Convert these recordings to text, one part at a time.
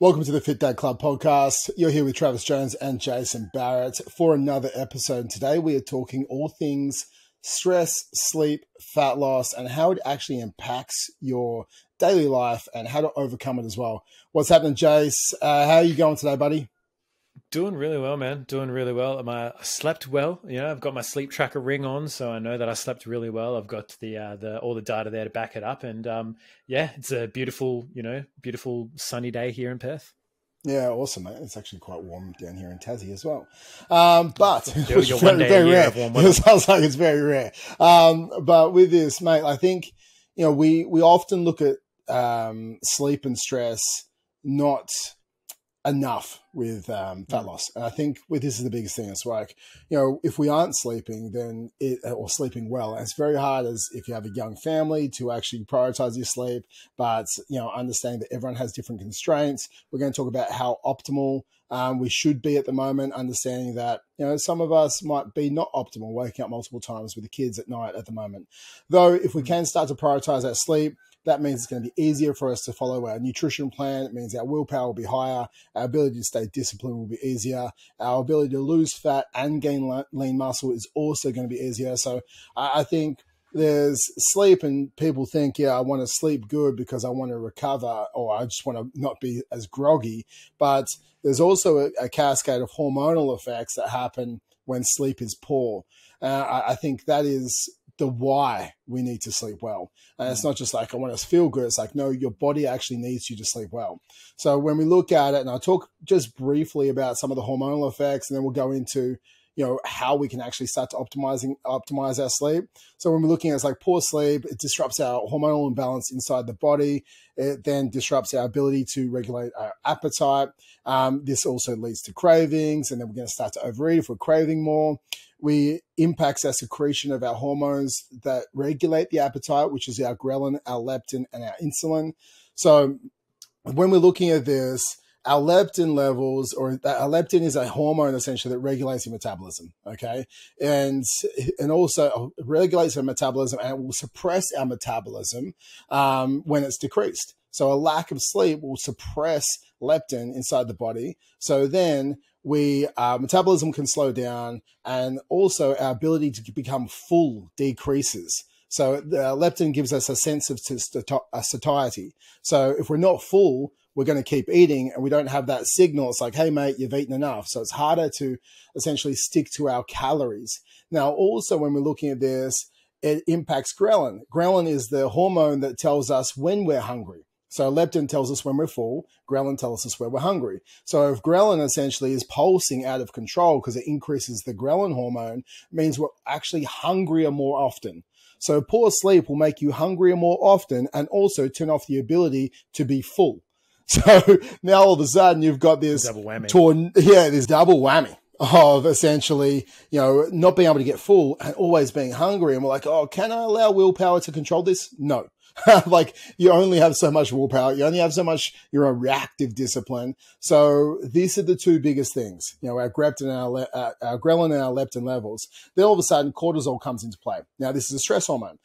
Welcome to the Fit Dad Club podcast. You're here with Travis Jones and Jason Barrett for another episode. Today we are talking all things stress, sleep, fat loss, and how it actually impacts your daily life and how to overcome it as well. What's happening, Jace? How are you going today, buddy? Doing really well, man. Doing really well. I slept well. I've got my sleep tracker ring on, so I know that I slept really well. I've got the all the data there to back it up, and it's a beautiful, beautiful sunny day here in Perth. Yeah, awesome, mate. It's actually quite warm down here in Tassie as well. But you're one day very rare. It sounds like it's very rare. But with this, mate, I think we often look at sleep and stress not enough with fat loss. And I think with this is the biggest thing. It's like, if we aren't sleeping or sleeping well, it's very hard as if you have a young family to actually prioritize your sleep, but understanding that everyone has different constraints. We're going to talk about how optimal we should be at the moment, understanding that, some of us might be not optimal, waking up multiple times with the kids at night at the moment. Though if we can start to prioritize our sleep, that means it's going to be easier for us to follow our nutrition plan. It means our willpower will be higher. Our ability to stay disciplined will be easier. Our ability to lose fat and gain lean muscle is also going to be easier. So I think there's sleep, and people think, I want to sleep good because I want to recover, or I just want to not be as groggy. But there's also a cascade of hormonal effects that happen when sleep is poor. I think that is the why we need to sleep well. And it's not just like, I want to feel good. It's like, no, your body actually needs you to sleep well. So when we look at it, and I'll talk just briefly about some of the hormonal effects, and then we'll go into, how we can actually start to optimize our sleep. So when we're looking at it's like poor sleep, it disrupts our hormonal imbalance inside the body. It then disrupts our ability to regulate our appetite. This also leads to cravings, and then we're going to start to overeat if we're craving more. We impacts our secretion of our hormones that regulate the appetite, which is our ghrelin, our leptin, and our insulin. So when we're looking at this, our leptin levels, or our leptin is a hormone essentially that regulates your metabolism, okay? And also regulates our metabolism, and it will suppress our metabolism when it's decreased. So a lack of sleep will suppress leptin inside the body. So then our metabolism can slow down, and also our ability to become full decreases. So the leptin gives us a sense of satiety. So if we're not full, we're going to keep eating, and we don't have that signal. It's like, hey, mate, you've eaten enough. So it's harder to essentially stick to our calories. Now, also when we're looking at this, it impacts ghrelin. Ghrelin is the hormone that tells us when we're hungry. So leptin tells us when we're full, ghrelin tells us when we're hungry. So if ghrelin essentially is pulsing out of control because it increases the ghrelin hormone, it means we're actually hungrier more often. So poor sleep will make you hungrier more often, and also turn off the ability to be full. So now all of a sudden you've got this double whammy. This double whammy of essentially, not being able to get full and always being hungry. And we're like, can I allow willpower to control this? No. Like, you only have so much willpower. You only have so much your reactive discipline. So these are the two biggest things, our ghrelin and our leptin levels. Then all of a sudden cortisol comes into play. Now, this is a stress hormone.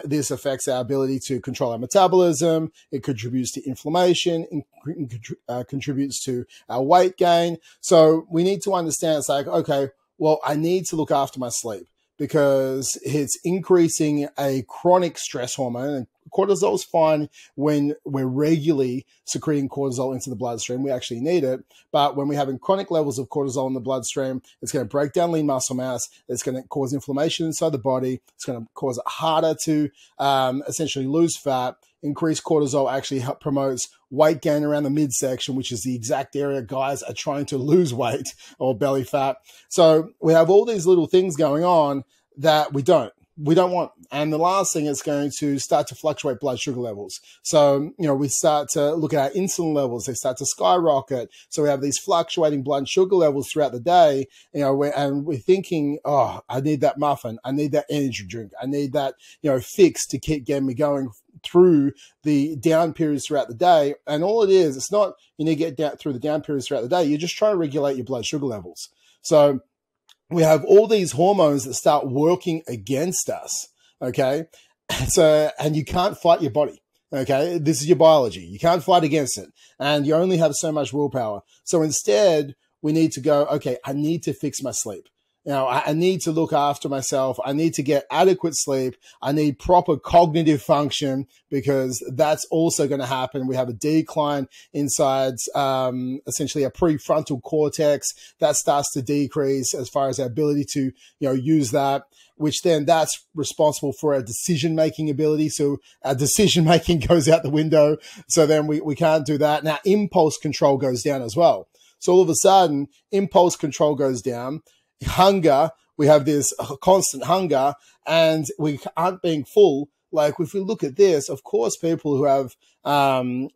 This affects our ability to control our metabolism. It contributes to inflammation, contributes to our weight gain. So we need to understand, it's like, okay, well, I need to look after my sleep, because it's increasing a chronic stress hormone. And cortisol is fine when we're regularly secreting cortisol into the bloodstream. We actually need it. But when we're having chronic levels of cortisol in the bloodstream, it's going to break down lean muscle mass. It's going to cause inflammation inside the body. It's going to cause it harder to essentially lose fat. Increased cortisol actually promotes weight gain around the midsection, which is the exact area guys are trying to lose weight, or belly fat. So we have all these little things going on that we don't want. And the last thing is going to start to fluctuate blood sugar levels. So, we start to look at our insulin levels. They start to skyrocket. So we have these fluctuating blood sugar levels throughout the day, and we're thinking, I need that muffin. I need that energy drink. I need that, fix to keep getting me going through the down periods throughout the day. And all it is, it's not you need to get down through the down periods throughout the day. You're just trying to regulate your blood sugar levels. So we have all these hormones that start working against us. Okay. So, and you can't fight your body. Okay, this is your biology. You can't fight against it, and you only have so much willpower. So instead, we need to go, okay, I need to fix my sleep. I need to look after myself. I need to get adequate sleep. I need proper cognitive function, because that's also going to happen. We have a decline inside essentially a prefrontal cortex that starts to decrease as far as our ability to use that, which then that's responsible for our decision-making ability. So our decision-making goes out the window. So then we can't do that. Now, impulse control goes down as well. So all of a sudden, impulse control goes down. Hunger, we have this constant hunger, and we aren't being full. Like, if we look at this, of course, people who have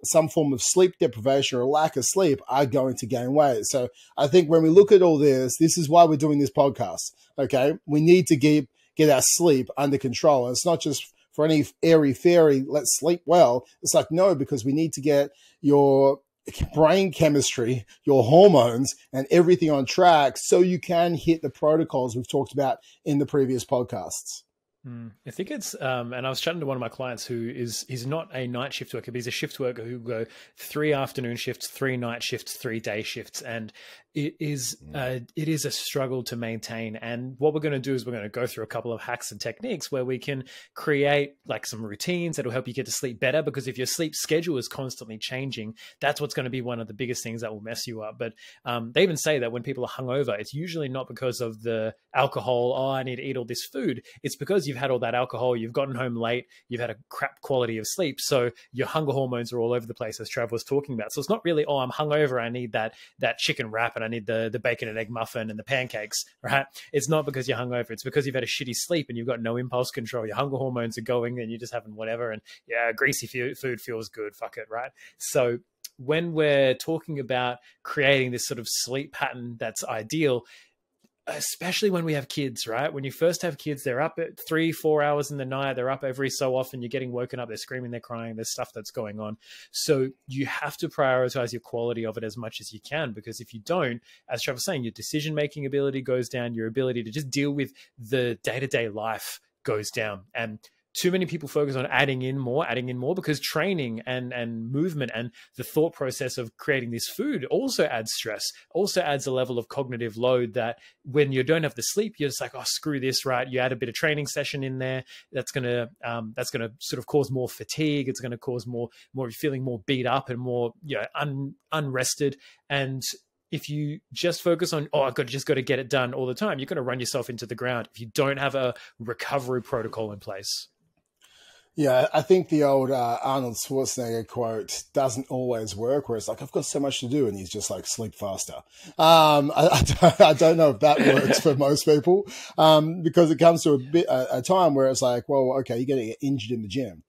some form of sleep deprivation or lack of sleep are going to gain weight. So I think when we look at all this is why we're doing this podcast. Okay, we need to get our sleep under control. And it's not just for any airy-fairy, let's sleep well. It's like, no, because we need to get your brain chemistry, your hormones, and everything on track so you can hit the protocols we've talked about in the previous podcasts. I think it's, and I was chatting to one of my clients he's not a night shift worker, but he's a shift worker who go 3 afternoon shifts, 3 night shifts, 3 day shifts. And it is a struggle to maintain. And what we're going to do is we're going to go through a couple of hacks and techniques where we can create like some routines that will help you get to sleep better, because if your sleep schedule is constantly changing, that's what's going to be one of the biggest things that will mess you up. But they even say that when people are hungover, it's usually not because of the alcohol, oh, I need to eat all this food. It's because you've had all that alcohol, you've gotten home late, you've had a crap quality of sleep. So your hunger hormones are all over the place, as Trav was talking about. So it's not really, oh, I'm hungover, I need that chicken wrap and I need the bacon and egg muffin and the pancakes, right? It's not because you're hungover. It's because you've had a shitty sleep and you've got no impulse control. Your hunger hormones are going and you're just having whatever. And yeah, greasy food feels good. Fuck it, right? So when we're talking about creating this sort of sleep pattern that's ideal, especially when we have kids, right? When you first have kids, they're up at 3-4 hours in the night. They're up every so often. You're getting woken up. They're screaming, they're crying. There's stuff that's going on. So you have to prioritize your quality of it as much as you can, because if you don't, as Trevor was saying, your decision-making ability goes down. Your ability to just deal with the day-to-day life goes down. And too many people focus on adding in more, because training and movement and the thought process of creating this food also adds stress, also adds a level of cognitive load that when you don't have the sleep, you're just like, oh, screw this, right? You add a bit of training session in there. That's going to sort of cause more fatigue. It's going to cause more feeling more beat up and more, unrested. And if you just focus on, oh, I've just got to get it done all the time, you're going to run yourself into the ground if you don't have a recovery protocol in place. Yeah, I think the old Arnold Schwarzenegger quote doesn't always work, where it's like, I've got so much to do, and he's just like, sleep faster. I don't know if that works for most people, because it comes to a time where it's like, well, okay, you're going to get injured in the gym.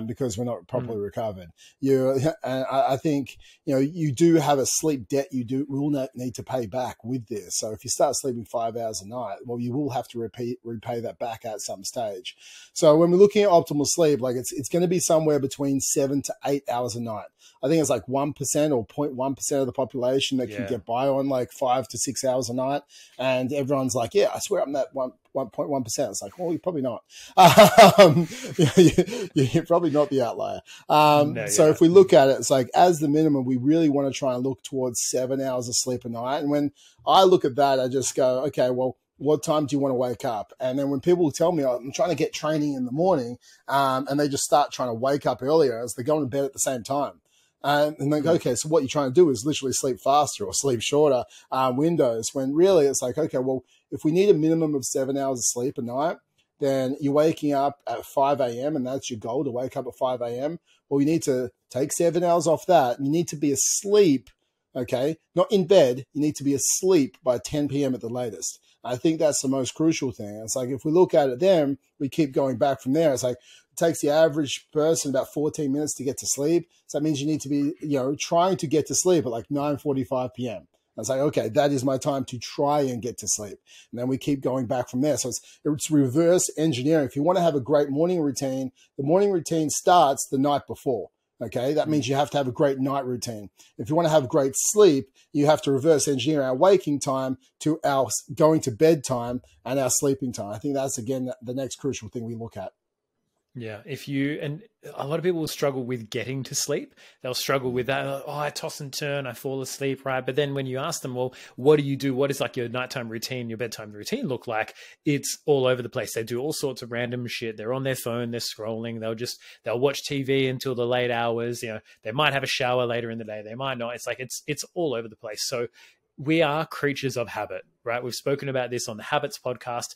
Because we're not properly recovered. And I think, you do have a sleep debt you will need to pay back with this. So if you start sleeping 5 hours a night, well, you will have to repay that back at some stage. So when we're looking at optimal sleep, like it's going to be somewhere between 7 to 8 hours a night. I think it's like 1% or 0.1% of the population that can get by on like 5 to 6 hours a night. And everyone's like, yeah, I swear I'm that 1.1%. It's like, well, you're probably not. You're probably not the outlier. So if we look at it, it's like, as the minimum, we really want to try and look towards 7 hours of sleep a night. And when I look at that, I just go, okay, well, what time do you want to wake up? And then when people tell me, oh, I'm trying to get training in the morning, and they just start trying to wake up earlier as they're going to bed at the same time. And they go, okay, so what you're trying to do is literally sleep faster or sleep shorter windows, when really it's like, okay, well, if we need a minimum of 7 hours of sleep a night, then you're waking up at 5 a.m. and that's your goal, to wake up at 5 a.m. Well, you need to take 7 hours off that. You need to be asleep, okay? Not in bed. You need to be asleep by 10 p.m. at the latest. I think that's the most crucial thing. It's like, if we look at it then, we keep going back from there. It's like, it takes the average person about 14 minutes to get to sleep. So that means you need to be, trying to get to sleep at like 9:45 p.m. I was like, okay, that is my time to try and get to sleep. And then we keep going back from there. So it's reverse engineering. If you want to have a great morning routine, the morning routine starts the night before. Okay, that means you have to have a great night routine. If you want to have great sleep, you have to reverse engineer our waking time to our going to bed time and our sleeping time. I think that's, again, the next crucial thing we look at. Yeah, and a lot of people will struggle with getting to sleep. They'll struggle with that. Oh, I toss and turn, I fall asleep, right? But then when you ask them, well, what do you do? What is like your nighttime routine, your bedtime routine look like? It's all over the place. They do all sorts of random shit. They're on their phone, they're scrolling. They'll watch TV until the late hours. You know, they might have a shower later in the day. They might not. It's like it's all over the place. So we are creatures of habit, right? We've spoken about this on the Habits podcast.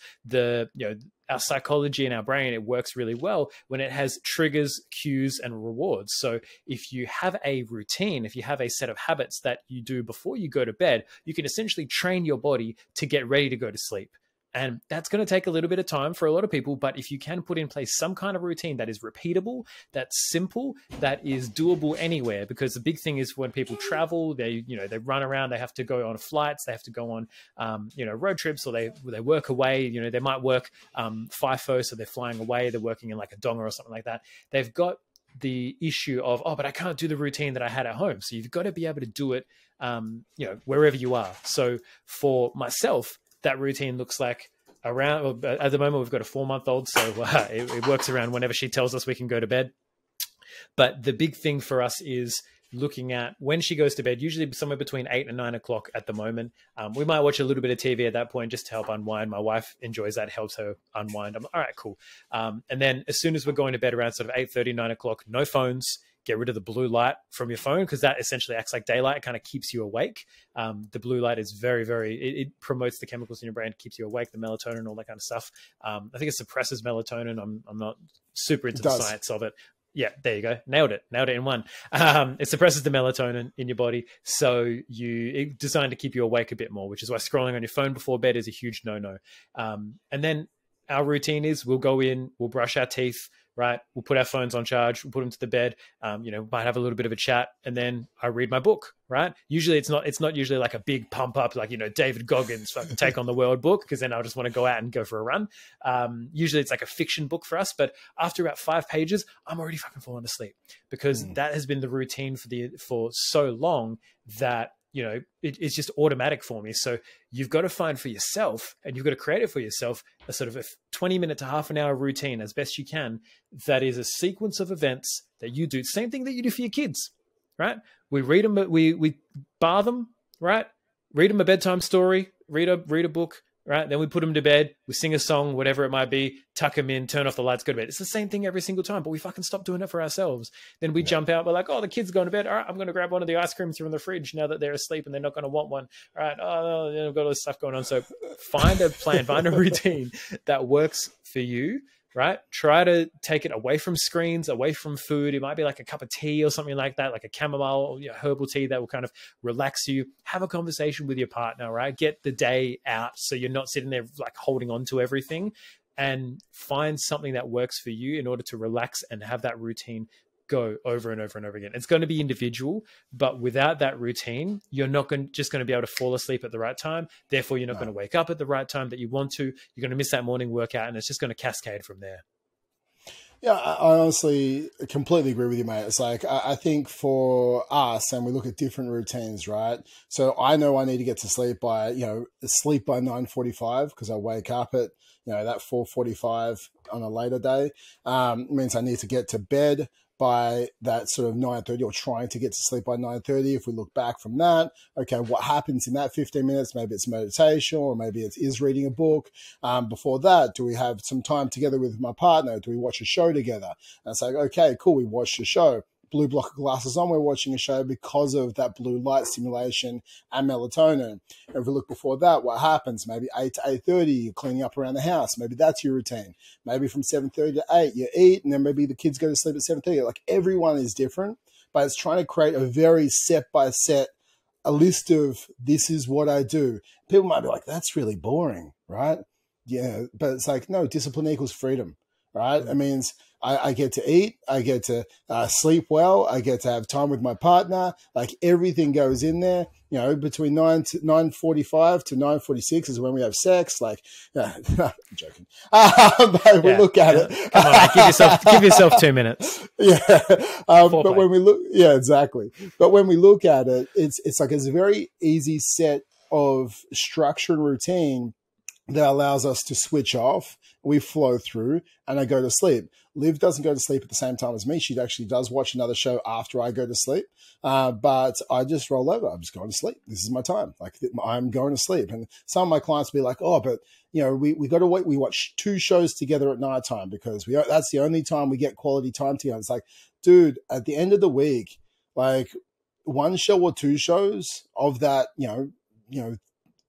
Our psychology and our brain, it works really well when it has triggers, cues, and rewards. So if you have a routine, if you have a set of habits that you do before you go to bed, you can essentially train your body to get ready to go to sleep. And that's going to take a little bit of time for a lot of people. But if you can put in place some kind of routine that is repeatable, that's simple, that is doable anywhere, because the big thing is when people travel, they run around, they have to go on flights, they have to go on, road trips, or they work away, they might work FIFO. So they're flying away, they're working in like a donga or something like that. They've got the issue of, but I can't do the routine that I had at home. So you've got to be able to do it, wherever you are. So for myself, that routine looks like around, at the moment, we've got a 4-month-old, so it works around whenever she tells us we can go to bed. But the big thing for us is looking at when she goes to bed, usually somewhere between 8 and 9 o'clock at the moment. We might watch a little bit of TV at that point just to help unwind. My wife enjoys that, helps her unwind. I'm like, all right, cool. And then as soon as we're going to bed around sort of 8:30, 9 o'clock, no phones. Get rid of the blue light from your phone, because that essentially acts like daylight. It kind of keeps you awake. The blue light is very, very, it promotes the chemicals in your brain, keeps you awake, the melatonin, all that kind of stuff. I think it suppresses melatonin. I'm not super into the science of it. Yeah, there you go. Nailed it in one. It suppresses the melatonin in your body. So it's designed to keep you awake a bit more, which is why scrolling on your phone before bed is a huge no-no. And then our routine is we'll go in, we'll brush our teeth, right? We'll put our phones on charge, we'll put them to the bed, might have a little bit of a chat, and then I read my book, right? Usually it's not usually like a big pump up, like, David Goggins fucking take on the world book, because then I'll just want to go out and go for a run. Usually it's like a fiction book for us, but after about 5 pages, I'm already fucking falling asleep, because that has been the routine for so long that it's just automatic for me. So you've got to find for yourself, and you've got to create it for yourself, a sort of a 20-minute to half an hour routine as best you can. That is a sequence of events that you do. Same thing that you do for your kids, right? We read them, we bar them, right? Read them a bedtime story, read a book, right? Then we put them to bed, we sing a song, whatever it might be, tuck them in, turn off the lights, go to bed. It's the same thing every single time, but we fucking stop doing it for ourselves. Then we jump out, we're like, the kids are going to bed. All right, I'm going to grab one of the ice creams from the fridge now that they're asleep and they're not going to want one. All right, I've got all this stuff going on. So find a plan, find a routine that works for you, right? Try to take it away from screens, away from food. It might be like a cup of tea or something like that, like a chamomile or herbal tea that will kind of relax you. Have a conversation with your partner, right? Get the day out so you're not sitting there like holding on to everything, and find something that works for you in order to relax and have that routine go over and over and over again. It's going to be individual, but without that routine, you're not just going to be able to fall asleep at the right time. Therefore, you're not going to wake up at the right time that you want to. You're going to miss that morning workout, and it's just going to cascade from there. Yeah, I honestly completely agree with you, mate. It's like, I think for us, and we look at different routines, right? So I know I need to get to sleep by 9:45, because I wake up at, that 4:45 on a later day. Means I need to get to bed by that sort of 9:30, or trying to get to sleep by 9:30. If we look back from that, okay, what happens in that 15 minutes? Maybe it's meditation, or maybe it is reading a book. Before that, do we have some time together with my partner? Do we watch a show together? And it's like, okay, cool, we watched a show. Blue block of glasses on, we're watching a show because of that blue light stimulation and melatonin. And if we look before that, what happens? Maybe 8 to 8:30, you're cleaning up around the house. Maybe that's your routine. Maybe from 7:30 to 8, you eat, and then maybe the kids go to sleep at 7:30. Like, everyone is different, but it's trying to create a very a list of, this is what I do. People might be like, that's really boring, right? Yeah, but it's like, no, discipline equals freedom, right? It means I get to eat, I get to sleep well, I get to have time with my partner. Like, everything goes in there. Between 9:45 to 9:46 is when we have sex. Like, I'm joking. But we look at it. Come on, give yourself 2 minutes. Yeah, but when we look, exactly. But when we look at it, it's a very easy set of structure and routine, that allows us to switch off. We flow through and I go to sleep. Liv doesn't go to sleep at the same time as me. She actually does watch another show after I go to sleep. But I just roll over. I'm just going to sleep. This is my time. Like, I'm going to sleep. And some of my clients will be like, oh, but we got to wait. We watch 2 shows together at nighttime because that's the only time we get quality time together. It's like, dude, at the end of the week, like 1 show or 2 shows of that,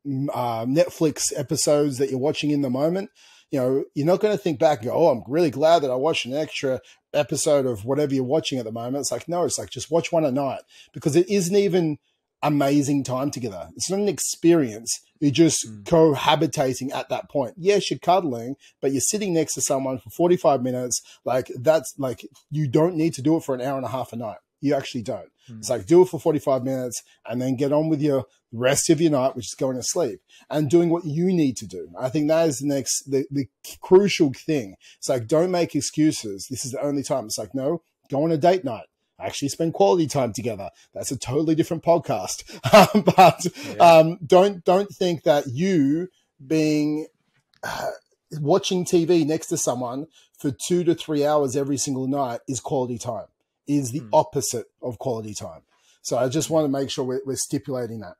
Netflix episodes that you're watching in the moment, you're not going to think back and go, oh, I'm really glad that I watched an extra episode of whatever you're watching at the moment. It's like, no, it's like just watch one a night because it isn't even amazing time together. It's not an experience. You're just cohabitating at that point. Yes, you're cuddling, but you're sitting next to someone for 45 minutes. Like that's like, you don't need to do it for an hour and a half a night. You actually don't. It's like, do it for 45 minutes and then get on with your rest of your night, which is going to sleep and doing what you need to do. I think that is the crucial thing. It's like, don't make excuses. This is the only time. It's like, no, go on a date night. Actually spend quality time together. That's a totally different podcast. Don't think that you being watching TV next to someone for 2 to 3 hours every single night is quality time. Is the opposite of quality time. So I just want to make sure we're stipulating that.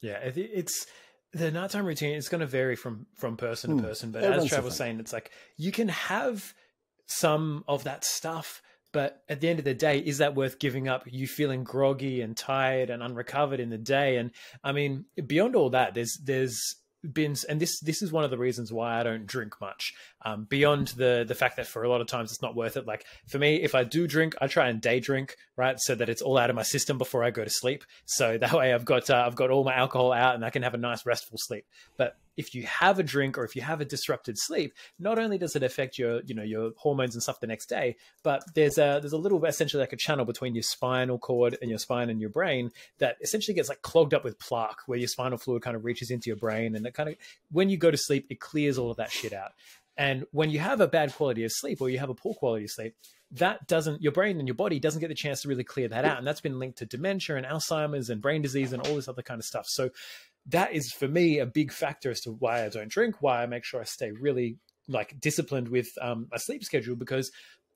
Yeah, it's the nighttime routine. It's going to vary from person to person. But as Trav was saying, it's like you can have some of that stuff, but at the end of the day, is that worth giving up? You feeling groggy and tired and unrecovered in the day? And I mean, beyond all that, there's been, and this is one of the reasons why I don't drink much, beyond the fact that for a lot of times it's not worth it. Like for me, if I do drink, I try and day drink, right, so that it's all out of my system before I go to sleep, so that way I've got all my alcohol out and I can have a nice restful sleep. But if you have a drink or if you have a disrupted sleep, not only does it affect your hormones and stuff the next day, but there's a little, essentially like a channel between your spinal cord and your spine and your brain that essentially gets like clogged up with plaque, where your spinal fluid kind of reaches into your brain, and it kind of, when you go to sleep, it clears all of that shit out. And when you have a bad quality of sleep or you have a poor quality of sleep, your brain and your body doesn't get the chance to really clear that out. And that's been linked to dementia and Alzheimer's and brain disease and all this other kind of stuff. So that is, for me, a big factor as to why I don't drink, why I make sure I stay really like disciplined with my sleep schedule, because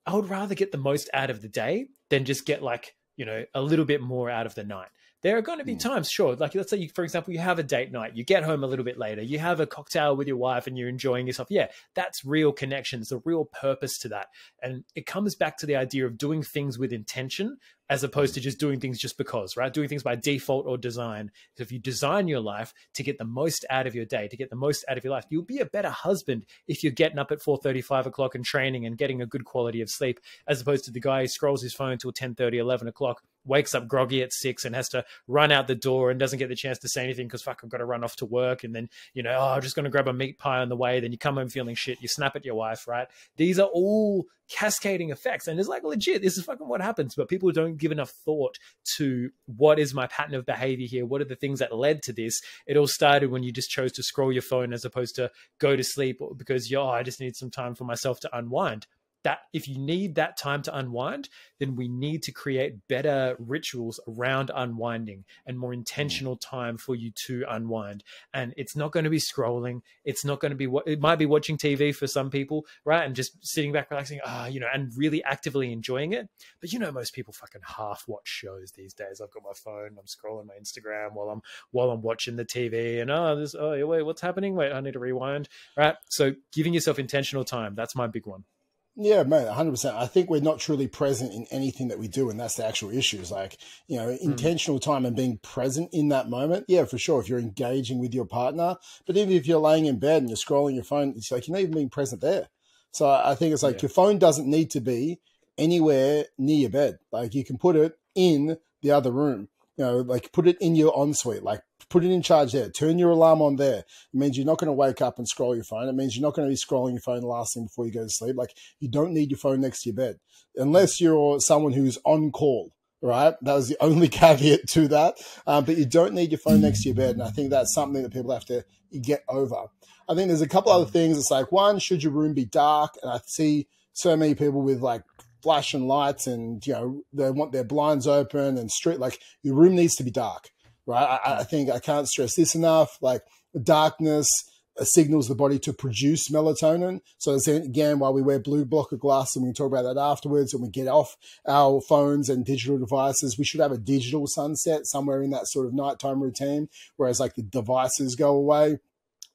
I would rather get the most out of the day than just get like, a little bit more out of the night. There are going to be times, sure, like let's say, for example, you have a date night, you get home a little bit later, you have a cocktail with your wife and you're enjoying yourself. Yeah, that's real connection. There's a real purpose to that. And it comes back to the idea of doing things with intention as opposed to just doing things just because, right? Doing things by default or design. So if you design your life to get the most out of your day, to get the most out of your life, you'll be a better husband if you're getting up at 4:30, 5 o'clock and training and getting a good quality of sleep, as opposed to the guy who scrolls his phone till 10:30, 11 o'clock, wakes up groggy at 6 and has to run out the door and doesn't get the chance to say anything because fuck, I've got to run off to work. And then, I'm just going to grab a meat pie on the way. Then you come home feeling shit. You snap at your wife, right? These are all cascading effects. And it's like, legit, this is fucking what happens. But people don't give enough thought to what is my pattern of behavior here? What are the things that led to this? It all started when you just chose to scroll your phone as opposed to go to sleep because, I just need some time for myself to unwind. That if you need that time to unwind, then we need to create better rituals around unwinding and more intentional time for you to unwind. And it's not going to be scrolling. It's not going to be it might be watching TV for some people, right? And just sitting back, relaxing, and really actively enjoying it. But most people fucking half watch shows these days. I've got my phone, I'm scrolling my Instagram while I'm watching the TV, and wait, what's happening? Wait, I need to rewind, right? So giving yourself intentional time, that's my big one. Yeah, mate, 100%. I think we're not truly present in anything that we do, and that's the actual issue. Is like, intentional time and being present in that moment. Yeah, for sure. If you're engaging with your partner, but even if you're laying in bed and you're scrolling your phone, it's like you're not even being present there. So I think it's like your phone doesn't need to be anywhere near your bed. Like you can put it in the other room. Like put it in your ensuite, like put it in charge there, turn your alarm on there. It means you're not going to wake up and scroll your phone. It means you're not going to be scrolling your phone the last thing before you go to sleep. Like you don't need your phone next to your bed unless you're someone who's on call, right? That was the only caveat to that. But you don't need your phone next to your bed. And I think that's something that people have to get over. I think there's a couple other things. It's like, one, should your room be dark? And I see so many people with like flashing lights and, they want their blinds open and like your room needs to be dark, right? I think I can't stress this enough. Like darkness signals the body to produce melatonin. So again, while we wear blue blocker glasses, and we can talk about that afterwards, and we get off our phones and digital devices, we should have a digital sunset somewhere in that sort of nighttime routine, whereas like the devices go away,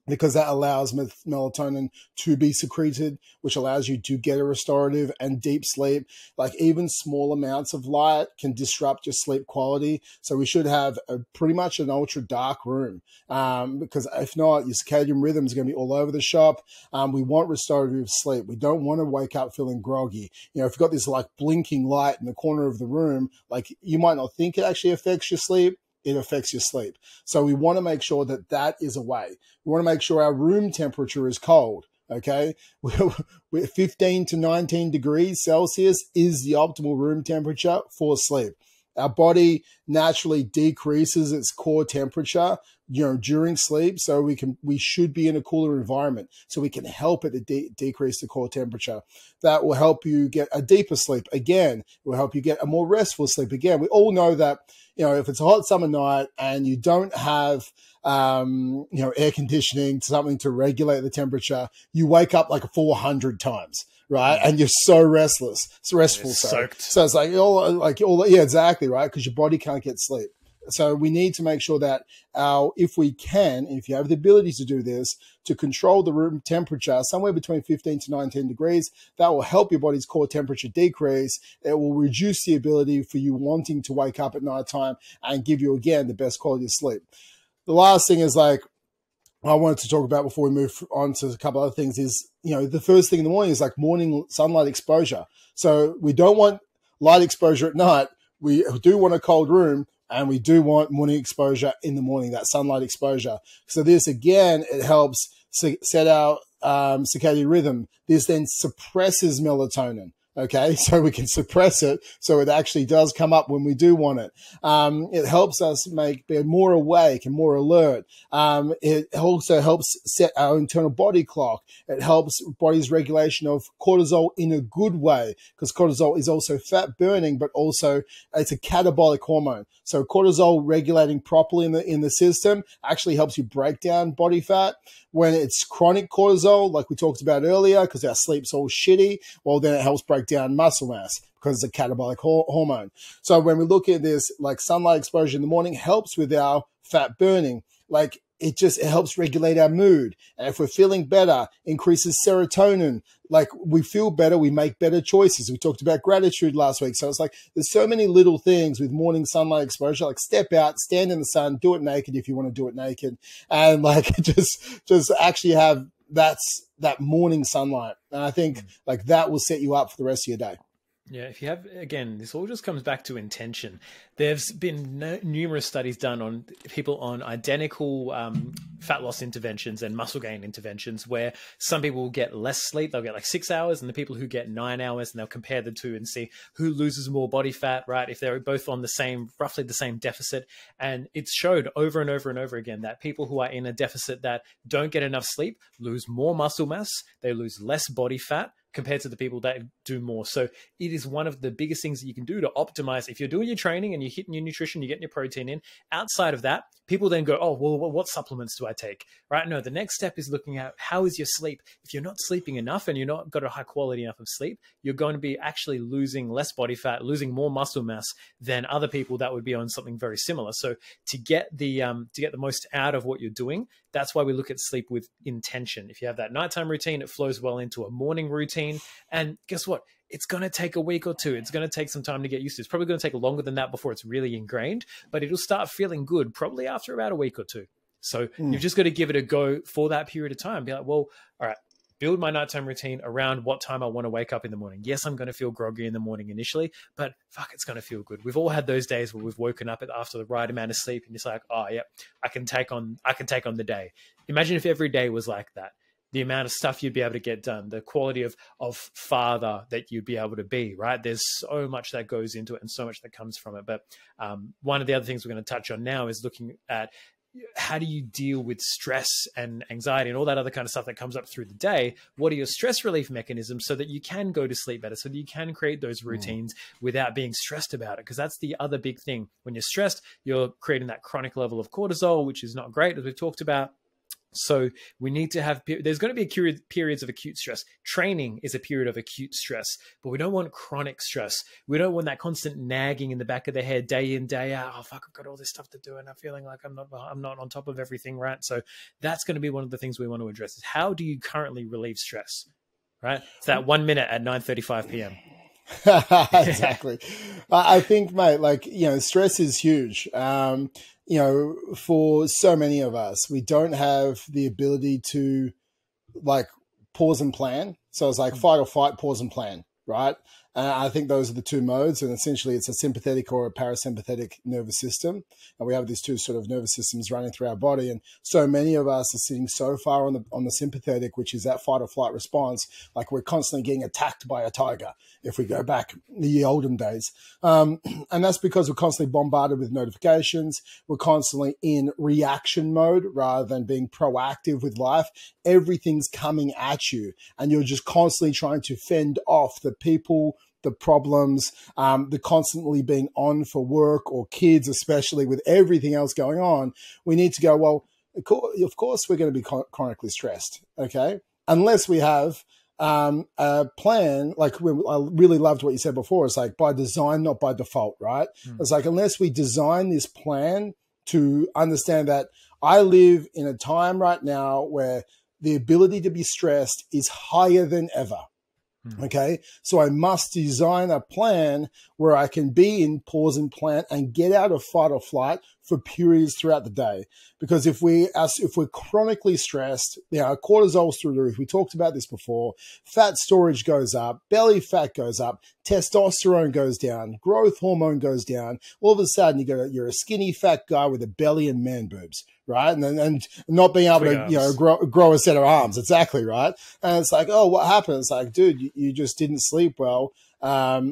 because that allows melatonin to be secreted, which allows you to get a restorative and deep sleep. Like even small amounts of light can disrupt your sleep quality. So we should have pretty much an ultra dark room, because if not, your circadian rhythm is going to be all over the shop. We want restorative sleep. We don't want to wake up feeling groggy. You know, if you've got this like blinking light in the corner of the room, like you might not think it actually affects your sleep. It affects your sleep. So we want to make sure that that is away. We want to make sure our room temperature is cold. Okay. We're 15 to 19 degrees Celsius is the optimal room temperature for sleep. Our body naturally decreases its core temperature, you know, during sleep. So we should be in a cooler environment, so we can help it to decrease the core temperature. That will help you get a deeper sleep. Again, it will help you get a more restful sleep. Again, we all know that, you know, if it's a hot summer night and you don't have, you know, air conditioning, something to regulate the temperature, you wake up like 400 times, right? And you're so restless. It's restful. So it's like, yeah, exactly. Right. Because your body can't get sleep. So we need to make sure that if we can, if you have the ability to do this, to control the room temperature somewhere between 15 to 19 degrees, that will help your body's core temperature decrease. It will reduce the ability for you wanting to wake up at nighttime and give you, again, the best quality of sleep. The last thing is like, I wanted to talk about before we move on to a couple other things is, you know, the first thing in the morning is like morning sunlight exposure. So we don't want light exposure at night. We do want a cold room. And we do want morning exposure in the morning, that sunlight exposure. So this, again, it helps set our circadian rhythm. This then suppresses melatonin. Okay, so we can suppress it so it actually does come up when we do want it. It helps us be more awake and more alert. It also helps set our internal body clock. It helps body's regulation of cortisol in a good way, because cortisol is also fat burning, but also it's a catabolic hormone. So cortisol regulating properly in the system actually helps you break down body fat. When it's chronic cortisol, like we talked about earlier, because our sleep's all shitty, well, then it helps break down muscle mass because it's a catabolic hormone. So when we look at this, like sunlight exposure in the morning helps with our fat burning. Like it helps regulate our mood. And if we're feeling better, increases serotonin. Like we feel better, we make better choices. We talked about gratitude last week. So it's like there's so many little things with morning sunlight exposure, like step out, stand in the sun, do it naked if you want to do it naked. And like just actually have that morning sunlight. And I think like that will set you up for the rest of your day. Yeah, if you have, again, this all just comes back to intention. There's been numerous studies done on people on identical fat loss interventions and muscle gain interventions, where some people will get less sleep. They'll get like 6 hours, and the people who get 9 hours, and they'll compare the two and see who loses more body fat, right? If they're both on roughly the same deficit. And it's showed over and over and over again that people who are in a deficit that don't get enough sleep lose more muscle mass, they lose less body fat, compared to the people that do more. So it is one of the biggest things that you can do to optimize. If you're doing your training and you're hitting your nutrition, you're getting your protein in, outside of that, people then go, oh, well, what supplements do I take? Right? No, the next step is looking at how is your sleep. If you're not sleeping enough and you're not got a high quality enough of sleep, you're going to be actually losing less body fat, losing more muscle mass than other people that would be on something very similar. So to get the most out of what you're doing, that's why we look at sleep with intention. If you have that nighttime routine, it flows well into a morning routine. And guess what? It's going to take a week or two. It's going to take some time to get used to. It's probably going to take longer than that before it's really ingrained, but it'll start feeling good probably after about a week or two. So you've just got to give it a go for that period of time. Be like, well, all right, build my nighttime routine around what time I want to wake up in the morning. Yes, I'm going to feel groggy in the morning initially, but fuck, it's going to feel good. We've all had those days where we've woken up after the right amount of sleep and it's like, oh, yeah, I can take on the day. Imagine if every day was like that. The amount of stuff you'd be able to get done, the quality of father that you'd be able to be, right? There's so much that goes into it and so much that comes from it. But one of the other things we're going to touch on now is looking at how do you deal with stress and anxiety and all that other kind of stuff that comes up through the day? What are your stress relief mechanisms so that you can go to sleep better, so that you can create those routines without being stressed about it? Because that's the other big thing. When you're stressed, you're creating that chronic level of cortisol, which is not great, as we've talked about. So we need to have, there's going to be periods of acute stress. Training is a period of acute stress, but we don't want chronic stress. We don't want that constant nagging in the back of the head day in, day out. Oh, fuck, I've got all this stuff to do and I'm feeling like I'm not on top of everything, right? So that's going to be one of the things we want to address is how do you currently relieve stress, right? It's that 1 minute at 9:35 p.m. Exactly. I think, mate, like, stress is huge. For so many of us, we don't have the ability to like pause and plan. So it's like fight or flight, pause and plan, right? I think those are the two modes, and essentially it's a sympathetic or a parasympathetic nervous system. And we have these two sort of nervous systems running through our body. And so many of us are sitting so far on the sympathetic, which is that fight or flight response, like we're constantly getting attacked by a tiger if we go back the olden days. And that's because we're constantly bombarded with notifications. We're constantly in reaction mode rather than being proactive with life. Everything's coming at you, and you're just constantly trying to fend off the people, the problems, the constantly being on for work or kids, especially with everything else going on. We need to go, well, of course we're going to be chronically stressed, okay? Unless we have a plan, like I really loved what you said before. It's like by design, not by default, right? It's like unless we design this plan to understand that I live in a time right now where the ability to be stressed is higher than ever. Okay, so I must design a plan where I can be in pause and plan and get out of fight or flight for periods throughout the day. Because if we're chronically stressed, cortisol's through the roof. We talked about this before. Fat storage goes up, belly fat goes up, testosterone goes down, growth hormone goes down. All of a sudden, you're a skinny fat guy with a belly and man boobs, right? And not being able to grow a set of arms. Exactly, right? And it's like, oh, what happened? It's like, dude, you just didn't sleep well,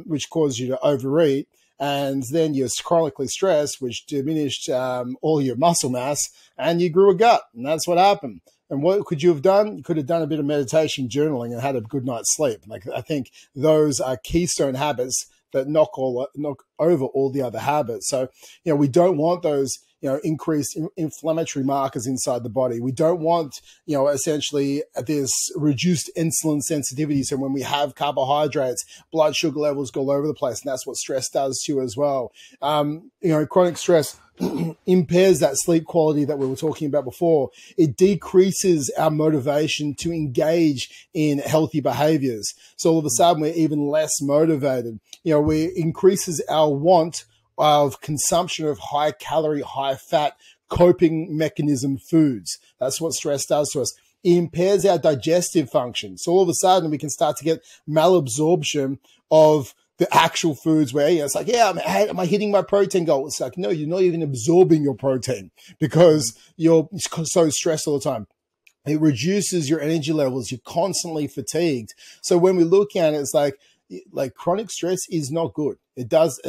which caused you to overeat. And then you're chronically stressed, which diminished all your muscle mass, and you grew a gut. And that's what happened. And what could you have done? You could have done a bit of meditation, journaling, and had a good night's sleep. Like, I think those are keystone habits that knock over all the other habits. So, we don't want those, increased inflammatory markers inside the body. We don't want, essentially this reduced insulin sensitivity. So when we have carbohydrates, blood sugar levels go all over the place. And that's what stress does to you as well. Chronic stress impairs that sleep quality that we were talking about before. It decreases our motivation to engage in healthy behaviors. So all of a sudden we're even less motivated. We increases our want of consumption of high calorie, high fat coping mechanism foods. That's what stress does to us. It impairs our digestive function. So all of a sudden we can start to get malabsorption of the actual foods where, it's like, am I hitting my protein goal? It's like, no, you're not even absorbing your protein because you're so stressed all the time. It reduces your energy levels. You're constantly fatigued. So when we look at it, it's like chronic stress is not good. It does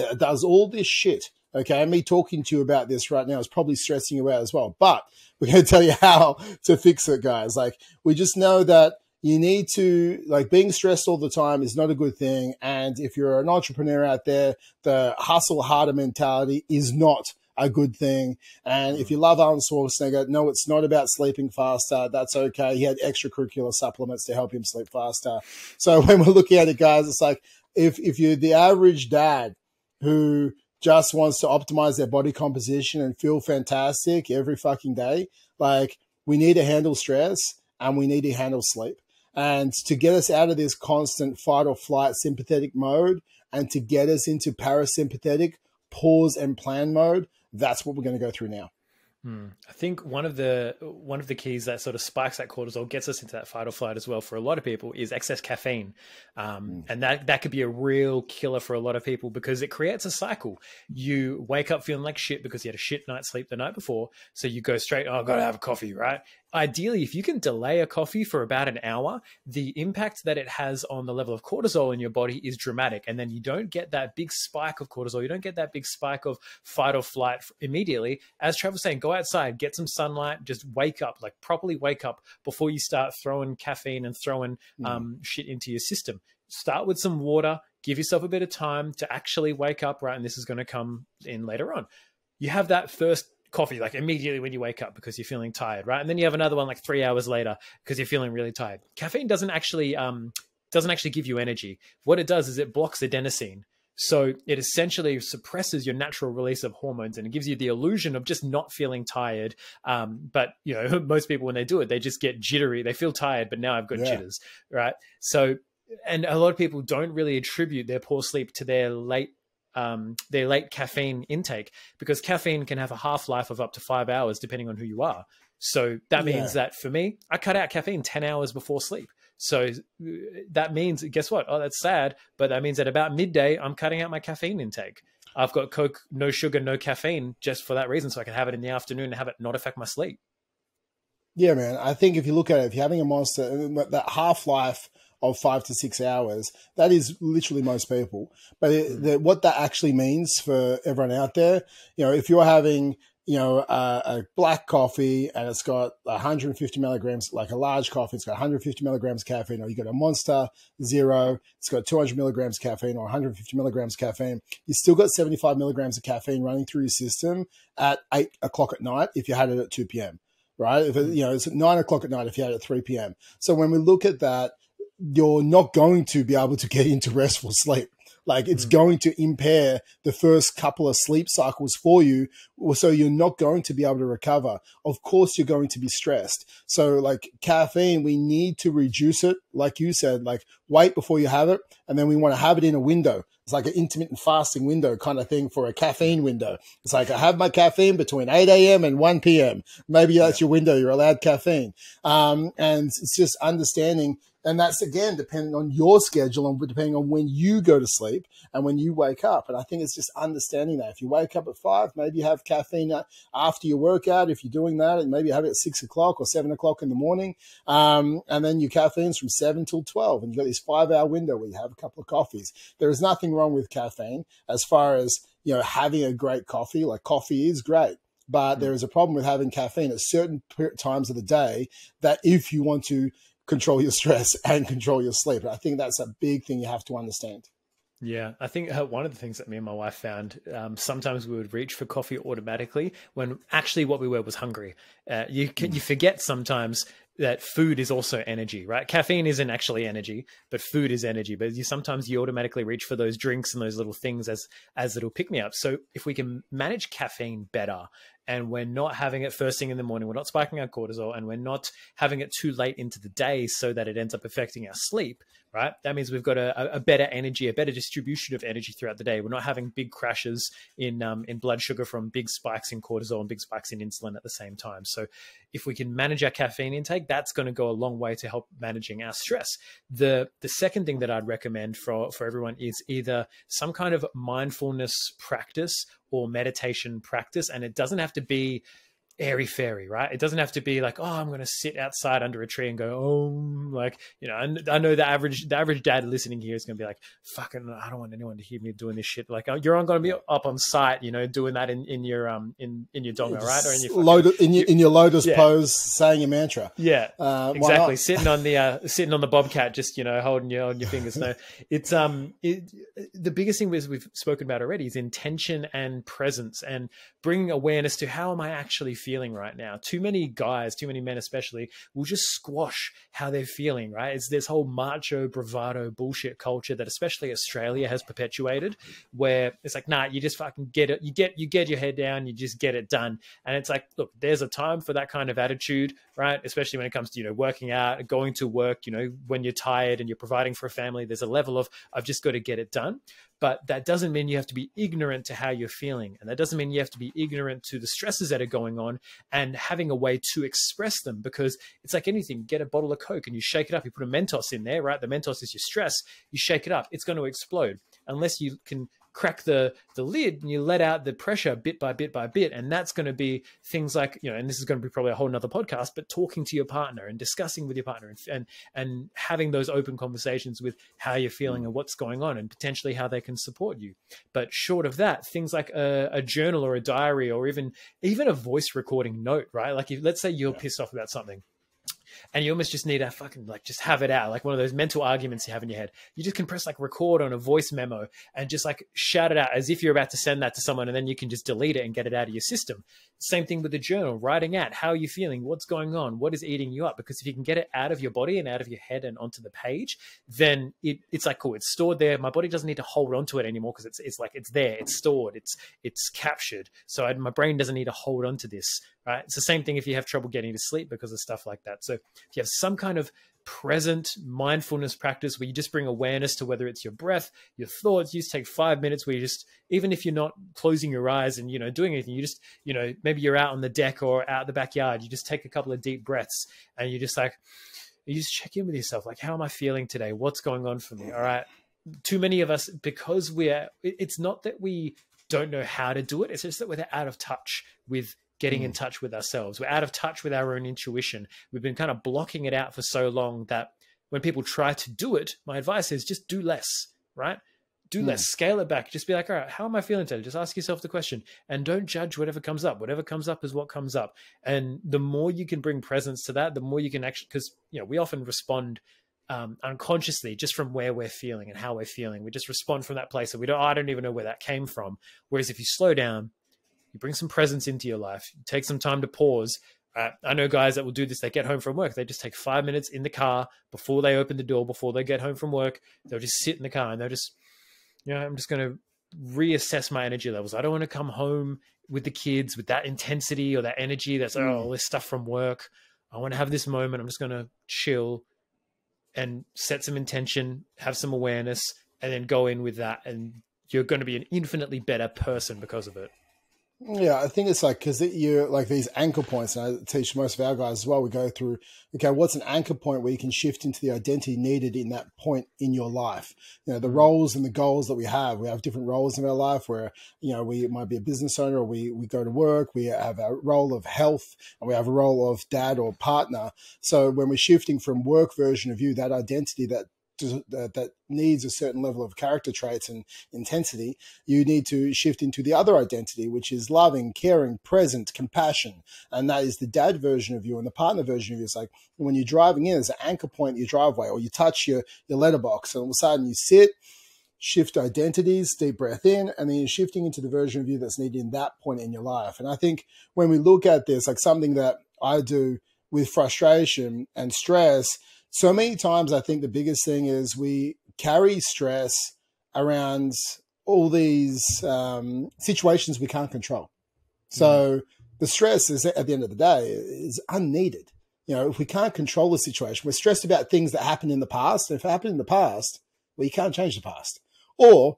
all this shit. Okay. And me talking to you about this right now is probably stressing you out as well, but we're going to tell you how to fix it, guys. Like, we just know that you need to, being stressed all the time is not a good thing. And if you're an entrepreneur out there, the hustle harder mentality is not a good thing. And if you love Arnold Schwarzenegger, no, it's not about sleeping faster. That's okay. He had extracurricular supplements to help him sleep faster. So when we're looking at it, guys, it's like, if you're the average dad who just wants to optimize their body composition and feel fantastic every fucking day, we need to handle stress and we need to handle sleep. And to get us out of this constant fight or flight sympathetic mode and to get us into parasympathetic pause and plan mode, that's what we're going to go through now. I think one of the keys that sort of spikes that cortisol, gets us into that fight or flight as well for a lot of people, is excess caffeine. And that could be a real killer for a lot of people because it creates a cycle. You wake up feeling like shit because you had a shit night's sleep the night before. So you go straight, I've got to have a coffee, right? Ideally, if you can delay a coffee for about an hour, the impact that it has on the level of cortisol in your body is dramatic. And then you don't get that big spike of cortisol. You don't get that big spike of fight or flight immediately. As Trevor's saying, go outside, get some sunlight, just wake up, properly wake up before you start throwing caffeine and throwing shit into your system. Start with some water, give yourself a bit of time to actually wake up, right? And this is going to come in later on. You have that first coffee like immediately when you wake up because you're feeling tired, right? And then you have another one like 3 hours later because you're feeling really tired. Caffeine doesn't actually give you energy. What it does is it blocks adenosine. So it essentially suppresses your natural release of hormones, and it gives you the illusion of just not feeling tired. But you know, most people when they do it, they just get jittery. They feel tired, but now I've got jitters, right? So, and a lot of people don't really attribute their poor sleep to their late caffeine intake, because caffeine can have a half-life of up to 5 hours depending on who you are. So that means that for me, I cut out caffeine 10 hours before sleep. So that means, guess what? Oh, that's sad. But that means at about midday, I'm cutting out my caffeine intake. I've got Coke, no sugar, no caffeine, just for that reason. So I can have it in the afternoon and have it not affect my sleep. Yeah, man. I think if you look at it, if you're having a Monster, that half-life of 5 to 6 hours, that is literally most people. But what that actually means for everyone out there, you know, if you're having, you know, a black coffee and it's got 150 milligrams, like a large coffee, it's got 150 milligrams caffeine, or you got a Monster Zero, it's got 200 milligrams caffeine or 150 milligrams caffeine, you still got 75 milligrams of caffeine running through your system at 8 o'clock at night if you had it at 2 p.m., right? If it, you know, it's at 9 o'clock at night if you had it at 3 p.m. So when we look at that, you're not going to be able to get into restful sleep. Like it's going to impair the first couple of sleep cycles for you. So you're not going to be able to recover. Of course, you're going to be stressed. So like caffeine, we need to reduce it. Like you said, like wait before you have it. And then we want to have it in a window. It's like an intermittent fasting window kind of thing for a caffeine window. It's like I have my caffeine between 8 a.m. and 1 p.m. Maybe that's your window. You're allowed caffeine. And it's just understanding. And that's, again, depending on your schedule and depending on when you go to sleep and when you wake up. And I think it's just understanding that. If you wake up at 5, maybe you have caffeine after your workout. If you're doing that, and maybe you have it at 6 o'clock or 7 o'clock in the morning. And then your caffeine's from 7 till 12. And you've got this 5-hour window where you have a couple of coffees. There is nothing wrong with caffeine as far as, you know, having a great coffee. Like coffee is great. But there is a problem with having caffeine at certain times of the day that if you want to control your stress and control your sleep. I think that's a big thing you have to understand. Yeah, I think one of the things that me and my wife found, sometimes we would reach for coffee automatically when actually what we were was hungry. You forget sometimes that food is also energy, right? Caffeine isn't actually energy, but food is energy. But sometimes you automatically reach for those drinks and those little things as it'll pick me up. So if we can manage caffeine better, and we're not having it first thing in the morning, we're not spiking our cortisol, and we're not having it too late into the day so that it ends up affecting our sleep, right? That means we've got a better energy, a better distribution of energy throughout the day. We're not having big crashes in blood sugar from big spikes in cortisol and big spikes in insulin at the same time. So if we can manage our caffeine intake, that's going to go a long way to help managing our stress. The second thing that I'd recommend for everyone is either some kind of mindfulness practice or meditation practice. And it doesn't have to be airy-fairy, right? It doesn't have to be like, oh, I'm going to sit outside under a tree and go, oh, like, you know, and I know the average dad listening here is going to be like, fucking, I don't want anyone to hear me doing this shit. Like, you're going to be up on site, you know, doing that in your donga, right? Or in your lotus pose, saying a mantra. Yeah, exactly. Sitting on the bobcat, just, you know, holding your fingers. No, it's the biggest thing we've spoken about already is intention and presence and bringing awareness to how am I actually feeling right now. Too many guys, too many men especially, will just squash how they're feeling, right? It's this whole macho bravado bullshit culture that especially Australia has perpetuated, where it's like, nah, you just fucking get it. You get your head down, you just get it done. And it's like, look, there's a time for that kind of attitude, right? Especially when it comes to, you know, working out, going to work, you know, when you're tired and you're providing for a family, there's a level of, I've just got to get it done. But that doesn't mean you have to be ignorant to how you're feeling. And that doesn't mean you have to be ignorant to the stresses that are going on and having a way to express them, because it's like anything. Get a bottle of Coke and you shake it up. You put a Mentos in there, right? The Mentos is your stress. You shake it up. It's going to explode unless you can crack the lid and you let out the pressure bit by bit by bit. And that's going to be things like, you know, and this is going to be probably a whole nother podcast, but talking to your partner and discussing with your partner and having those open conversations with how you're feeling and what's going on and potentially how they can support you. But short of that, things like a journal or a diary or even a voice recording note, right? Like let's say you're pissed off about something. and you almost just need to fucking like just have it out, like one of those mental arguments you have in your head. You just can press like record on a voice memo and just like shout it out as if you're about to send that to someone, and then you can just delete it and get it out of your system. Same thing with the journal, writing out how are you feeling, what's going on, what is eating you up, because if you can get it out of your body and out of your head and onto the page, then it's like, cool, it's stored there. My body doesn't need to hold on to it anymore because it's like it's there, it's stored, it's captured. So my brain doesn't need to hold on to this, right? It's the same thing if you have trouble getting to sleep because of stuff like that. So if you have some kind of present mindfulness practice where you just bring awareness to whether it's your breath, your thoughts, you just take 5 minutes where you just, even if you're not closing your eyes and, doing anything, you just, maybe you're out on the deck or out the backyard, you just take a couple of deep breaths and you just like, you just check in with yourself. Like, how am I feeling today? What's going on for me? All right. Too many of us, because it's not that we don't know how to do it. It's just that we're out of touch with getting in touch with ourselves. We're out of touch with our own intuition. We've been kind of blocking it out for so long that when people try to do it, my advice is just do less, right? Do less, scale it back. Just be like, all right, how am I feeling today? Just ask yourself the question and don't judge whatever comes up. Whatever comes up is what comes up. And the more you can bring presence to that, the more you can actually, because, we often respond unconsciously just from where we're feeling and how we're feeling. We just respond from that place. And I don't even know where that came from. Whereas if you slow down, you bring some presence into your life, you take some time to pause. I know guys that will do this. They get home from work. They just take 5 minutes in the car before they open the door, before they get home from work. They'll just sit in the car and they'll just, I'm just going to reassess my energy levels. I don't want to come home with the kids with that intensity or that energy that's all this stuff from work. I want to have this moment. I'm just going to chill and set some intention, have some awareness, and then go in with that. And you're going to be an infinitely better person because of it. Yeah, I think it's like, because you're like these anchor points, and I teach most of our guys as well. We go through, okay, what's an anchor point where you can shift into the identity needed in that point in your life? The roles and the goals that we have different roles in our life where, we might be a business owner, or we go to work, we have a role of health, and we have a role of dad or partner. So when we're shifting from work version of you, that identity that needs a certain level of character traits and intensity, you need to shift into the other identity, which is loving, caring, present, compassion. And that is the dad version of you. And the partner version of you is like when you're driving in, there's an anchor point in your driveway, or you touch your letterbox, and all of a sudden you sit, shift identities, deep breath in, and then you're shifting into the version of you that's needed in that point in your life. And I think when we look at this, like something that I do with frustration and stress, so many times I think the biggest thing is we carry stress around all these situations we can't control. So the stress is, at the end of the day, is unneeded. If we can't control the situation, we're stressed about things that happened in the past. And if it happened in the past, well, you can't change the past. Or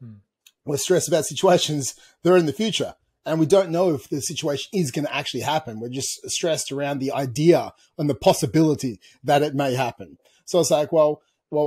we're stressed about situations that are in the future, and we don't know if the situation is going to actually happen. We're just stressed around the idea and the possibility that it may happen. So it's like, well,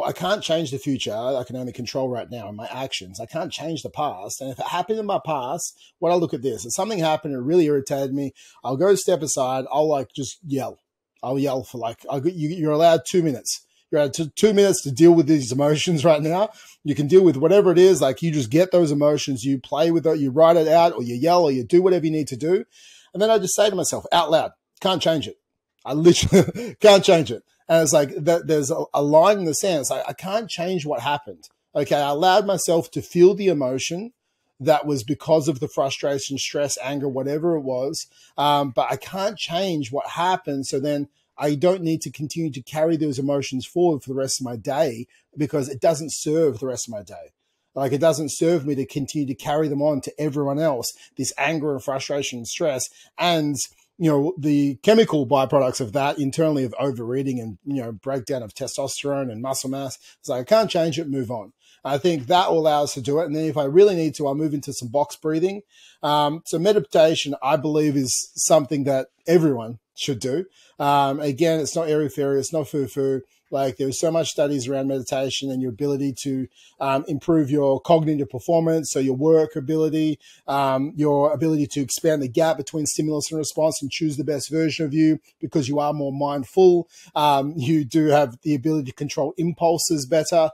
I can't change the future. I can only control right now in my actions. I can't change the past. And if it happened in my past, when I look at this, if something happened and it really irritated me, I'll go step aside. I'll just yell. I'll yell for you're allowed 2 minutes. You're allowed 2 minutes to deal with these emotions right now. You can deal with whatever it is. Like, you just get those emotions, you play with it, you write it out, or you yell, or you do whatever you need to do. And then I just say to myself out loud, can't change it. I literally can't change it. And it's like that. There's a line in the sand. It's like, I can't change what happened. Okay. I allowed myself to feel the emotion that was because of the frustration, stress, anger, whatever it was. But I can't change what happened. So then I don't need to continue to carry those emotions forward for the rest of my day, because it doesn't serve the rest of my day. Like, it doesn't serve me to continue to carry them on to everyone else, this anger and frustration and stress. And, the chemical byproducts of that internally of overeating and, breakdown of testosterone and muscle mass. It's like, I can't change it, move on. I think that will allow us to do it. And then if I really need to, I'll move into some box breathing. So meditation, I believe, is something that everyone should do. Again, it's not airy-fairy, it's not foo-foo. Like there's so much studies around meditation and your ability to improve your cognitive performance, so your work ability, your ability to expand the gap between stimulus and response and choose the best version of you because you are more mindful. You do have the ability to control impulses better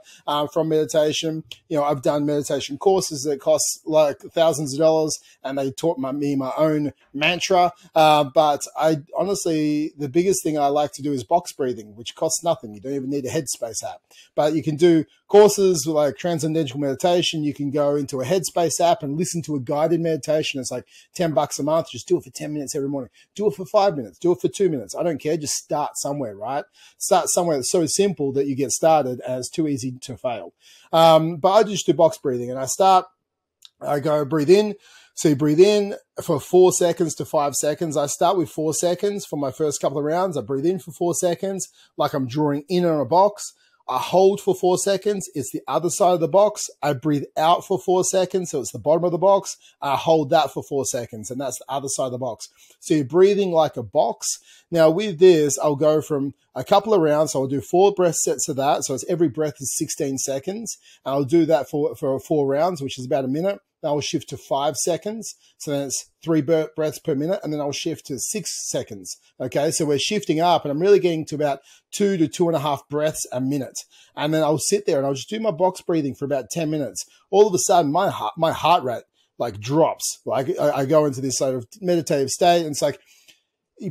from meditation. I've done meditation courses that cost like thousands of dollars, and they taught me my own mantra. But I honestly, the biggest thing I like to do is box breathing, which costs nothing. You don't even need a Headspace app, but you can do courses like transcendental meditation. You can go into a Headspace app and listen to a guided meditation. It's like $10 a month. Just do it for 10 minutes every morning. Do it for 5 minutes. Do it for 2 minutes. I don't care. Just start somewhere, right? Start somewhere that's so simple that you get started and it's too easy to fail. But I just do box breathing, and I go breathe in. So you breathe in for 4 seconds to 5 seconds. I start with 4 seconds for my first couple of rounds. I breathe in for 4 seconds, like I'm drawing in on a box. I hold for 4 seconds. It's the other side of the box. I breathe out for 4 seconds. So it's the bottom of the box. I hold that for 4 seconds, and that's the other side of the box. So you're breathing like a box. Now with this, I'll go from a couple of rounds. So I'll do 4 breath sets of that. So it's every breath is 16 seconds. And I'll do that for 4 rounds, which is about a minute. Then I'll shift to 5 seconds. So then it's 3 breaths per minute. And then I'll shift to 6 seconds. Okay. So we're shifting up, and I'm really getting to about 2 to 2.5 breaths a minute. And then I'll sit there and I'll just do my box breathing for about 10 minutes. All of a sudden, my heart rate like drops. Like I go into this sort of meditative state, and it's like,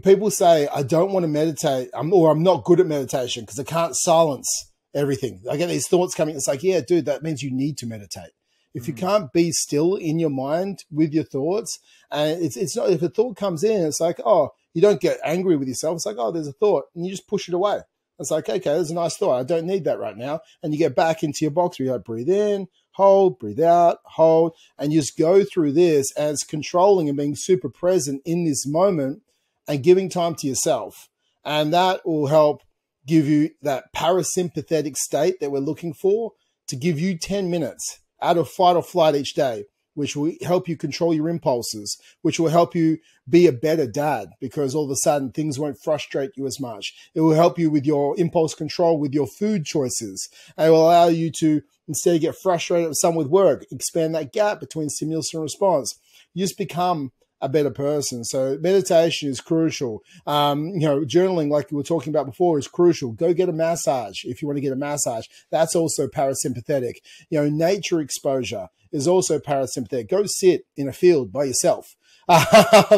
people say, I don't want to meditate, or I'm not good at meditation because I can't silence everything. I get these thoughts coming. It's like, yeah, dude, that means you need to meditate. If you can't be still in your mind with your thoughts, and it's not, if a thought comes in, it's like, oh, you don't get angry with yourself. It's like, oh, there's a thought, and you just push it away. It's like, okay, there's a nice thought. I don't need that right now. And you get back into your box where you like breathe in, hold, breathe out, hold, and you just go through this as controlling and being super present in this moment and giving time to yourself. And that will help give you that parasympathetic state that we're looking for, to give you 10 minutes out of fight or flight each day, which will help you control your impulses, which will help you be a better dad, because all of a sudden things won't frustrate you as much. It will help you with your impulse control, with your food choices. And it will allow you to, instead of get frustrated with some with work, expand that gap between stimulus and response. You just become a better person. So meditation is crucial. Journaling, like we were talking about before, is crucial. Go get a massage if you want to get a massage. That's also parasympathetic. Nature exposure is also parasympathetic. Go sit in a field by yourself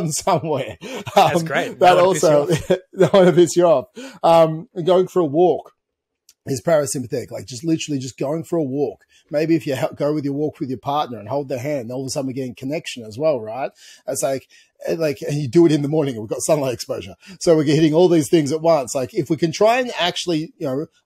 somewhere. That's great. That also, don't want to piss you off. Going for a walk is parasympathetic. Like just literally just going for a walk. Maybe if you go with your walk with your partner and hold their hand, all of a sudden we're getting connection as well, right? It's like, and you do it in the morning, and we've got sunlight exposure. So we're hitting all these things at once. Like if we can try and actually,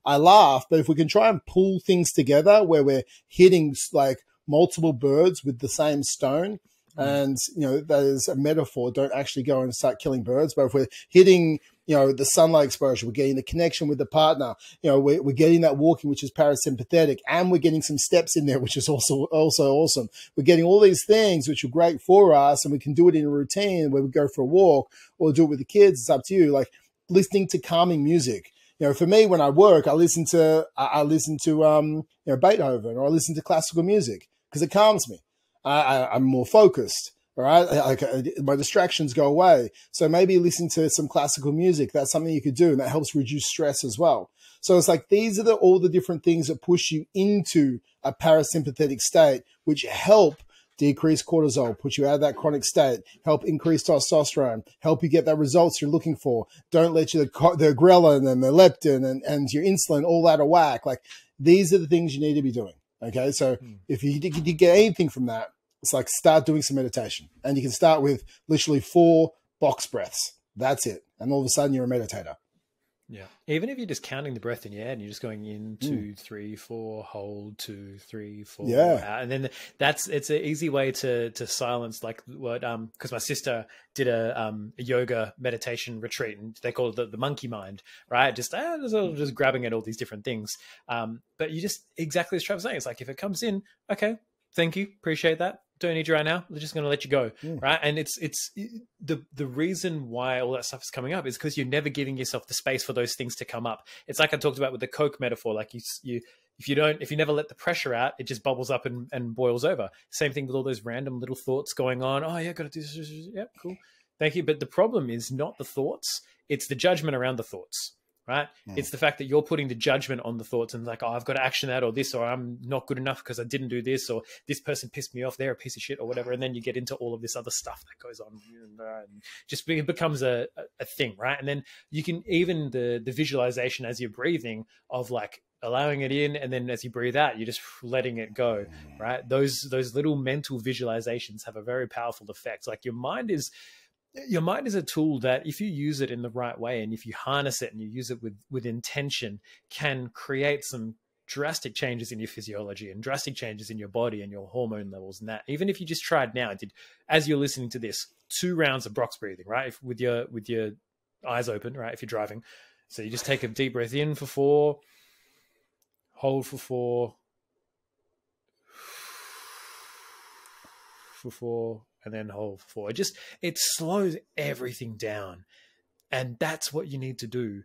I laugh, but if we can try and pull things together where we're hitting like multiple birds with the same stone, and, that is a metaphor. Don't actually go and start killing birds. But if we're hitting, the sunlight exposure, we're getting the connection with the partner, we're getting that walking, which is parasympathetic, and we're getting some steps in there, which is also awesome. We're getting all these things, which are great for us, and we can do it in a routine where we go for a walk or do it with the kids. It's up to you. Like listening to calming music. For me, when I work, I listen to Beethoven, or I listen to classical music because it calms me. I'm more focused, all right? My distractions go away. So maybe listen to some classical music. That's something you could do, and that helps reduce stress as well. So it's like these are all the different things that push you into a parasympathetic state, which help decrease cortisol, put you out of that chronic state, help increase testosterone, help you get that results you're looking for. Don't let the ghrelin and the leptin and your insulin all out of whack. Like these are the things you need to be doing. Okay, so if you get anything from that, it's like start doing some meditation, and you can start with literally 4 box breaths. That's it. And all of a sudden you're a meditator. Yeah. Even if you're just counting the breath in your head and you're just going in 2, 3, 4, hold 2, 3, 4. Yeah. And then it's an easy way to silence, like what, cause my sister did a yoga meditation retreat, and they call it the monkey mind, right? Just grabbing at all these different things. But you just, exactly as Trevor's saying, it's like, if it comes in, okay, thank you, appreciate that. Don't need you right now. We're just going to let you go, right? And it's the reason why all that stuff is coming up is because you're never giving yourself the space for those things to come up. It's like I talked about with the Coke metaphor. Like if you never let the pressure out, it just bubbles up and boils over. Same thing with all those random little thoughts going on. Oh yeah, got to do this. Yeah, cool. Thank you. But the problem is not the thoughts. It's the judgment around the thoughts, right? It's the fact that you're putting the judgment on the thoughts and like, oh, I've got to action that, or this, or I'm not good enough because I didn't do this, or this person pissed me off, they're a piece of shit, or whatever. And then you get into all of this other stuff that goes on and just it becomes a thing, right? And then you can even the visualization as you're breathing of like allowing it in, and then as you breathe out, you're just letting it go, right? Those little mental visualizations have a very powerful effect. Like your mind is a tool that if you use it in the right way and if you harness it and you use it with intention, can create some drastic changes in your physiology and drastic changes in your body and your hormone levels. And that even if you just tried now, as you're listening to this, 2 rounds of box breathing, right? With your eyes open, right? If you're driving. So you just take a deep breath in for 4, hold for 4, for 4, and then hold for 4. It slows everything down. And that's what you need to do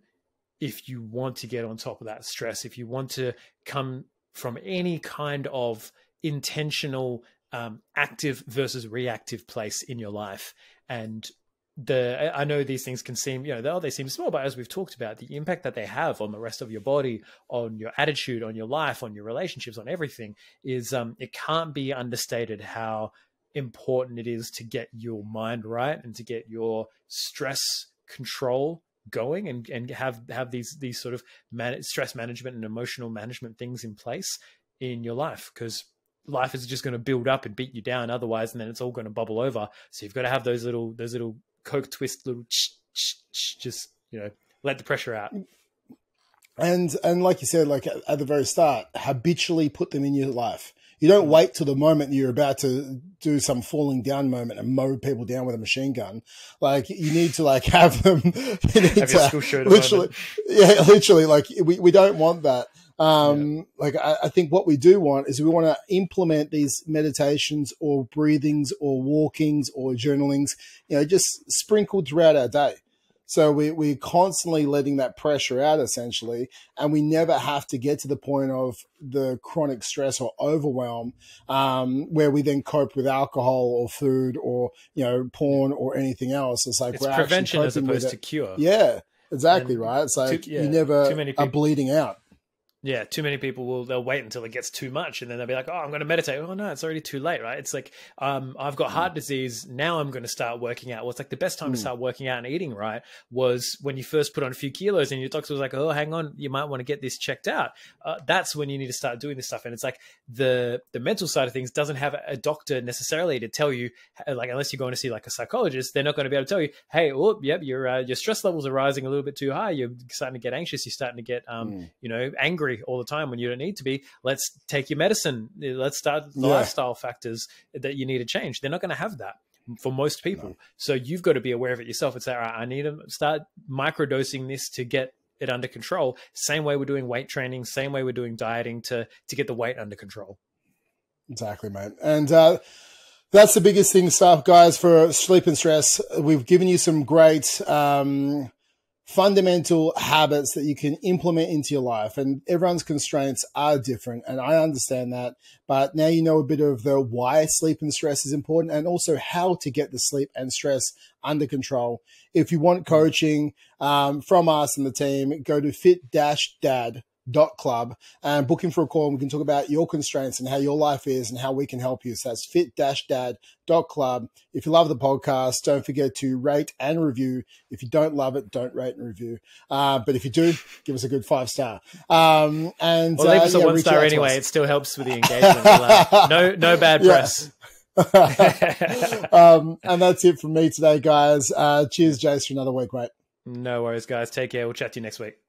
if you want to get on top of that stress, if you want to come from any kind of intentional, active versus reactive place in your life. And I know these things can seem, they seem small, but as we've talked about, the impact that they have on the rest of your body, on your attitude, on your life, on your relationships, on everything is, it can't be understated how important it is to get your mind right and to get your stress control going and have these sort of stress management and emotional management things in place in your life, because life is just going to build up and beat you down otherwise, and then it's all going to bubble over. So you've got to have those little Coke twist, little just let the pressure out. And like you said, like at the very start, habitually put them in your life. You don't wait till the moment you're about to do some falling down moment and mow people down with a machine gun. Like you need to like have them. You need have your school shirt literally, like we don't want that. Like I think what we do want is we want to implement these meditations or breathings or walkings or journalings, just sprinkled throughout our day. So we're constantly letting that pressure out essentially, and we never have to get to the point of the chronic stress or overwhelm, where we then cope with alcohol or food or, porn or anything else. It's like it's prevention as opposed to cure. Yeah, exactly. Right. It's like you never are bleeding out. Yeah, too many people they'll wait until it gets too much and then they'll be like, oh, I'm going to meditate. Oh no, it's already too late, right? It's like, I've got heart disease. Now I'm going to start working out. Well, it's like the best time to start working out and eating right was when you first put on a few kilos and your doctor was like, oh, hang on, you might want to get this checked out. That's when you need to start doing this stuff. And it's like the mental side of things doesn't have a doctor necessarily to tell you, like, unless you're going to see like a psychologist, they're not going to be able to tell you, hey, your stress levels are rising a little bit too high. You're starting to get anxious. You're starting to get, angry all the time when you don't need to be. Let's take your medicine. Let's start the lifestyle factors that you need to change. They're not going to have that for most people. No. So you've got to be aware of it yourself and say, all right, I need to start microdosing this to get it under control. Same way we're doing weight training, same way we're doing dieting to get the weight under control. Exactly, mate. And that's the biggest thing, stuff, guys, for sleep and stress. We've given you some great fundamental habits that you can implement into your life, and everyone's constraints are different, and I understand that, but now you know a bit of the why sleep and stress is important, and also how to get the sleep and stress under control. If you want coaching from us and the team, go to fit-dad.club and book in for a call, and we can talk about your constraints and how your life is and how we can help you. So that's fit-dad.club. If you love the podcast, don't forget to rate and review. If you don't love it, don't rate and review. But if you do, give us a good 5-star. And leave us a 1-star anyway. It still helps with the engagement. No bad press. And that's it from me today, guys. Cheers, Jace, for another week, mate. No worries, guys. Take care. We'll chat to you next week.